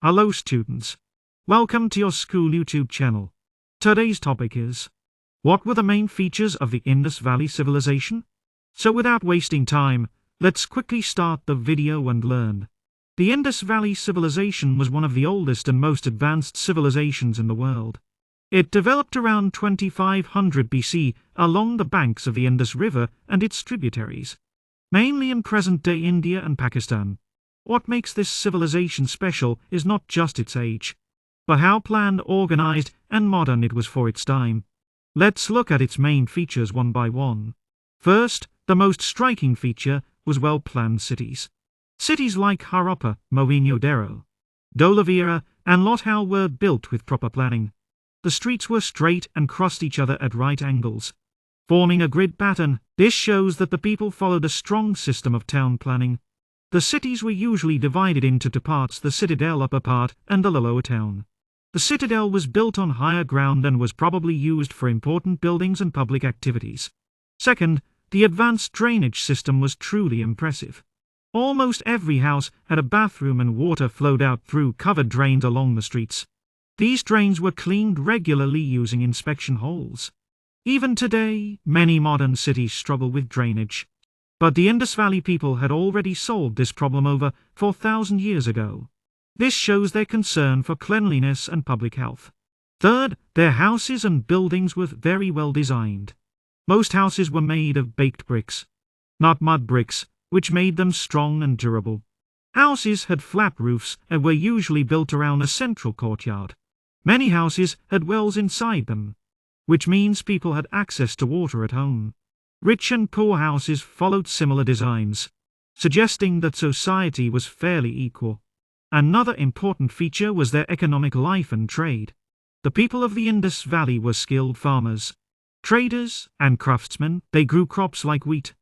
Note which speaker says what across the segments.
Speaker 1: Hello students. Welcome to your school YouTube channel. Today's topic is, what were the main features of the Indus Valley Civilization? So without wasting time, let's quickly start the video and learn. The Indus Valley Civilization was one of the oldest and most advanced civilizations in the world. It developed around 2500 BC along the banks of the Indus River and its tributaries, mainly in present-day India and Pakistan. What makes this civilization special is not just its age, but how planned, organized, and modern it was for its time. Let's look at its main features one by one. First, the most striking feature was well-planned cities. Cities like Harappa, Mohenjo-daro, Dolavira, and Lothal were built with proper planning. The streets were straight and crossed each other at right angles, forming a grid pattern. This shows that the people followed a strong system of town planning. The cities were usually divided into two parts: the citadel upper part and the lower town. The citadel was built on higher ground and was probably used for important buildings and public activities. Second, the advanced drainage system was truly impressive. Almost every house had a bathroom and water flowed out through covered drains along the streets. These drains were cleaned regularly using inspection holes. Even today, many modern cities struggle with drainage. But the Indus Valley people had already solved this problem over 4,000 years ago. This shows their concern for cleanliness and public health. Third, their houses and buildings were very well designed. Most houses were made of baked bricks, not mud bricks, which made them strong and durable. Houses had flat roofs and were usually built around a central courtyard. Many houses had wells inside them, which means people had access to water at home. Rich and poor houses followed similar designs, suggesting that society was fairly equal. Another important feature was their economic life and trade. The people of the Indus Valley were skilled farmers, traders, and craftsmen. They grew crops like wheat,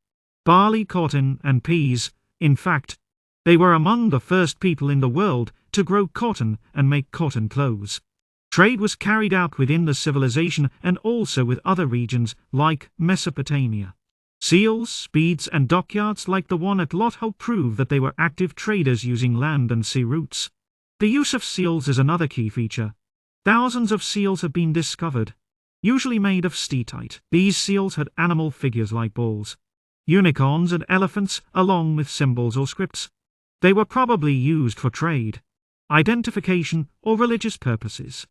Speaker 1: barley, cotton, and peas. In fact, they were among the first people in the world to grow cotton and make cotton clothes. Trade was carried out within the civilization and also with other regions like Mesopotamia. Seals, beads, and dockyards like the one at Lothal prove that they were active traders using land and sea routes. The use of seals is another key feature. Thousands of seals have been discovered, usually made of steatite. These seals had animal figures like bulls, unicorns, and elephants, along with symbols or scripts. They were probably used for trade, identification, or religious purposes.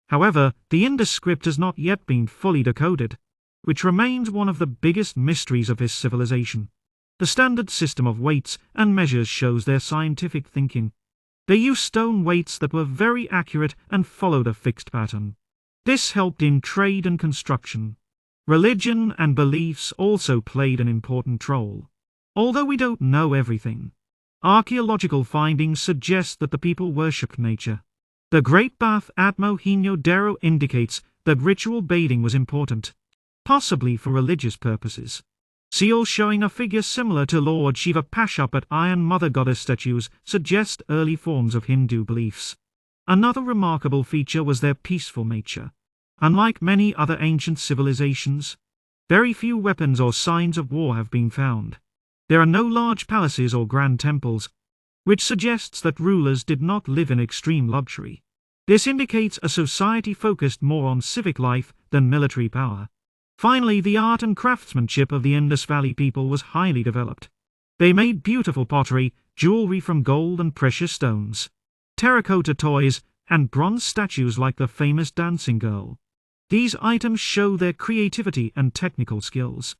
Speaker 1: However, the Indus script has not yet been fully decoded, which remains one of the biggest mysteries of this civilization. The standard system of weights and measures shows their scientific thinking. They used stone weights that were very accurate and followed a fixed pattern. This helped in trade and construction. Religion and beliefs also played an important role. Although we don't know everything, archaeological findings suggest that the people worshipped nature. The Great Bath at Mohenjo-daro indicates that ritual bathing was important, possibly for religious purposes. Seals showing a figure similar to Lord Shiva Pashup at Iron Mother Goddess statues suggest early forms of Hindu beliefs. Another remarkable feature was their peaceful nature. Unlike many other ancient civilizations, very few weapons or signs of war have been found. There are no large palaces or grand temples, which suggests that rulers did not live in extreme luxury. This indicates a society focused more on civic life than military power. Finally, the art and craftsmanship of the Indus Valley people was highly developed. They made beautiful pottery, jewelry from gold and precious stones, terracotta toys, and bronze statues like the famous dancing girl. These items show their creativity and technical skills.